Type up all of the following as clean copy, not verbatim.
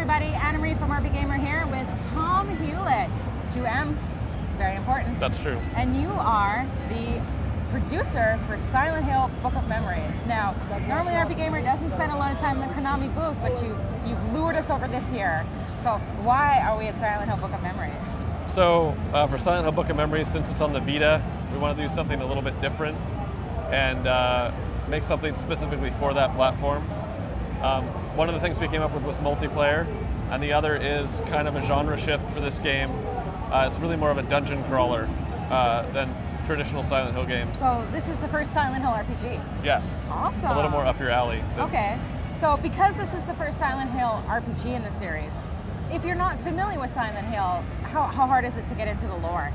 everybody. Anna-Marie from RPGamer here with Tomm Hulett. 2 M's, very important. That's true. And you are the producer for Silent Hill Book of Memories. Now, normally RPGamer doesn't spend a lot of time in the Konami booth, but you've lured us over this year. So why are we at Silent Hill Book of Memories? So for Silent Hill Book of Memories, since it's on the Vita, we want to do something a little bit different and make something specifically for that platform. One of the things we came up with was multiplayer, and the other is kind of a genre shift for this game. It's really more of a dungeon crawler than traditional Silent Hill games. So this is the first Silent Hill RPG? Yes. Awesome. A little more up your alley. Okay. So because this is the first Silent Hill RPG in the series, if you're not familiar with Silent Hill, how hard is it to get into the lore?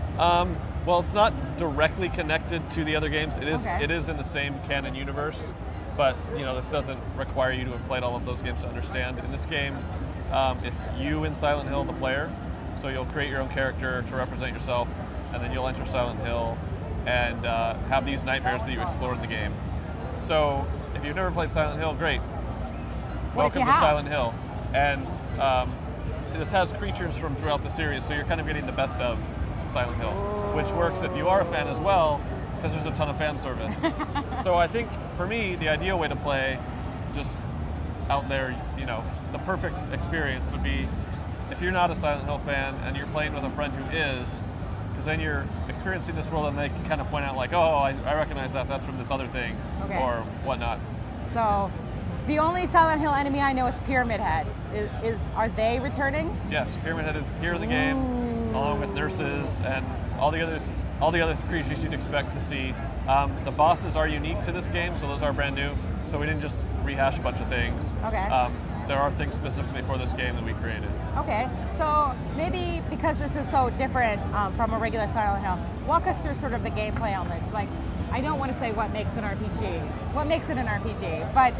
Well, it's not directly connected to the other games. It is. Okay. It is in the same canon universe, but this doesn't require you to have played all of those games to understand. In this game, it's you in Silent Hill, the player. So you'll create your own character to represent yourself, and then you'll enter Silent Hill and have these nightmares that you explore in the game. So if you've never played Silent Hill, great. Welcome to Silent Hill. And this has creatures from throughout the series, so you're kind of getting the best of Silent Hill, which works if you are a fan as well, because there's a ton of fan service. So I think, for me, the ideal way to play, just out there, the perfect experience would be if you're not a Silent Hill fan and you're playing with a friend who is, because then you're experiencing this world and they can kind of point out like, oh, I recognize that's from this other thing, or whatnot. So the only Silent Hill enemy I know is Pyramid Head. Are they returning? Yes, Pyramid Head is here in the game, along with nurses and all the other creatures you'd expect to see. The bosses are unique to this game, so those are brand new. So we didn't just rehash a bunch of things. Okay. There are things specifically for this game that we created. Okay, so maybe because this is so different from a regular Silent Hill, walk us through sort of the gameplay elements. Like, I don't want to say what makes an RPG, what makes it an RPG, but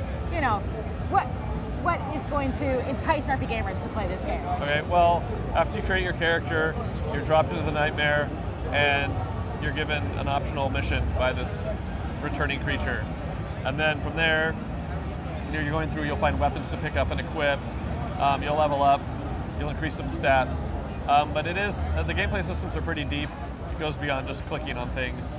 what is going to entice RPGamers to play this game? Okay, well, after you create your character, you're dropped into the nightmare, and you're given an optional mission by this returning creature. And then from there, you're going through, you'll find weapons to pick up and equip, you'll level up, you'll increase some stats. But the gameplay systems are pretty deep. It goes beyond just clicking on things.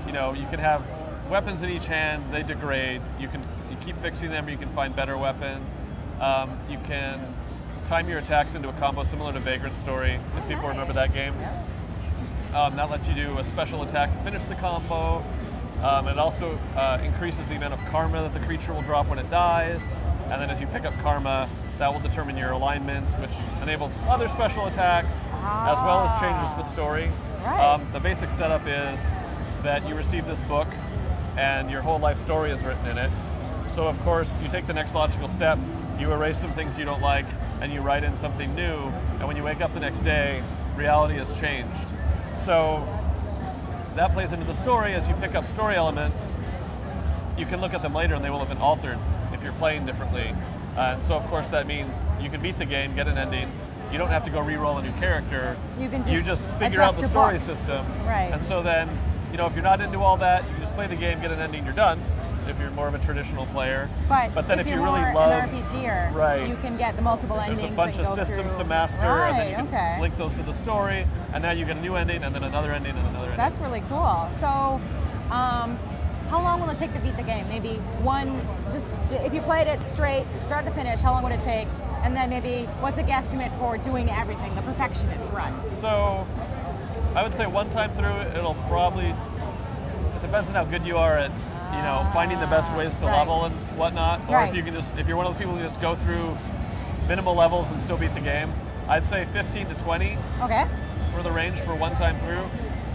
You can have weapons in each hand, they degrade. You keep fixing them, you can find better weapons. You can time your attacks into a combo similar to Vagrant Story, if people remember that game. That lets you do a special attack to finish the combo. It also increases the amount of karma that the creature will drop when it dies. And then as you pick up karma, that will determine your alignment, which enables other special attacks, as well as changes the story. Right. The basic setup is that you receive this book, and your whole life story is written in it. So of course, you take the next logical step, you erase some things you don't like, and you write in something new, and when you wake up the next day, reality has changed. So that plays into the story. As you pick up story elements, you can look at them later and they will have been altered if you're playing differently. And so of course that means you can beat the game, get an ending. You don't have to go re-roll a new character. You just figure out the story system. Right. And so then, if you're not into all that, you can just play the game, get an ending, you're done. If you're more of a traditional player. But then if you really love an RPGer, you can get the multiple endings. There's a bunch of systems to master, and then you can link those to the story, and now you get a new ending, and then another ending, and another ending. That's really cool. So, how long will it take to beat the game? Maybe if you played it straight, start to finish, how long would it take? And then maybe, what's a guesstimate for doing everything, the perfectionist run? So, I would say one time through, it depends on how good you are at finding the best ways to level and whatnot, or if you're one of those people who just go through minimal levels and still beat the game, I'd say 15 to 20 for the range for one time through.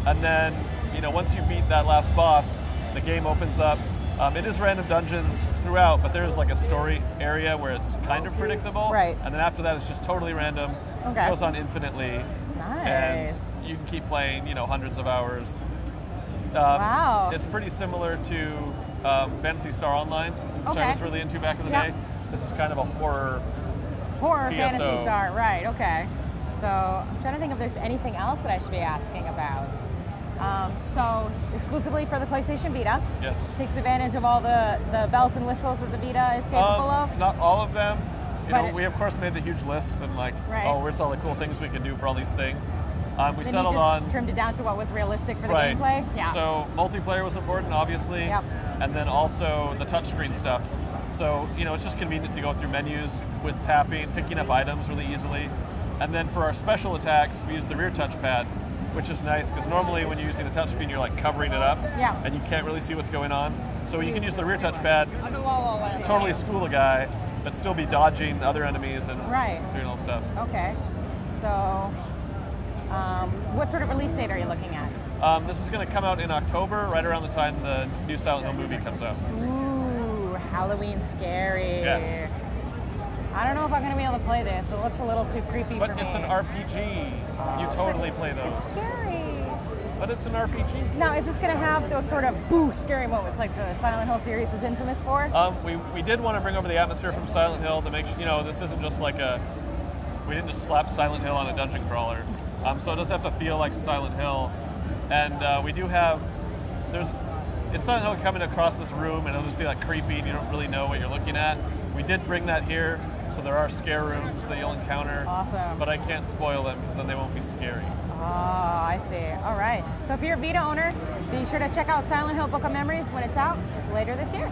And then, once you beat that last boss, the game opens up. It is random dungeons throughout, but there's like a story area where it's kind of predictable. Right. And then after that, it's just totally random. It goes on infinitely. Nice. And you can keep playing, hundreds of hours. Wow. It's pretty similar to Phantasy Star Online, which I was really into back in the day. This is kind of a horror PSO. Phantasy Star, right, okay. So I'm trying to think if there's anything else that I should be asking about. So exclusively for the PlayStation Vita. Yes. Takes advantage of all the bells and whistles that the Vita is capable of? Not all of them. You know, we of course made the huge list and like, oh, where's all the cool things we can do for all these things. We then settled you just on trimmed it down to what was realistic for the gameplay. Yeah. So multiplayer was important, obviously, and then also the touchscreen stuff. So you know, it's just convenient to go through menus with tapping, picking up items really easily. And then for our special attacks, we use the rear touchpad, which is nice because normally when you're using the touchscreen, you're like covering it up, and you can't really see what's going on. So you can use the rear touchpad, totally school a guy, but still be dodging other enemies and doing all stuff. Okay. So, what sort of release date are you looking at? This is going to come out in October, right around the time the new Silent Hill movie comes out. Ooh, Halloween scary. Yes. I don't know if I'm going to be able to play this. It looks a little too creepy for me. But it's an RPG. You totally play those. It's scary. But it's an RPG. Now, is this going to have those sort of boo scary moments like the Silent Hill series is infamous for? We did want to bring over the atmosphere from Silent Hill to make sure, you know, this isn't just like we didn't just slap Silent Hill on a dungeon crawler. So it does have to feel like Silent Hill. And we do have, it's Silent Hill coming across this room and it'll just be like creepy and you don't really know what you're looking at. We did bring that here, so there are scare rooms that you'll encounter. Awesome. But I can't spoil them because then they won't be scary. Oh, I see. All right. So if you're a Vita owner, be sure to check out Silent Hill Book of Memories when it's out later this year.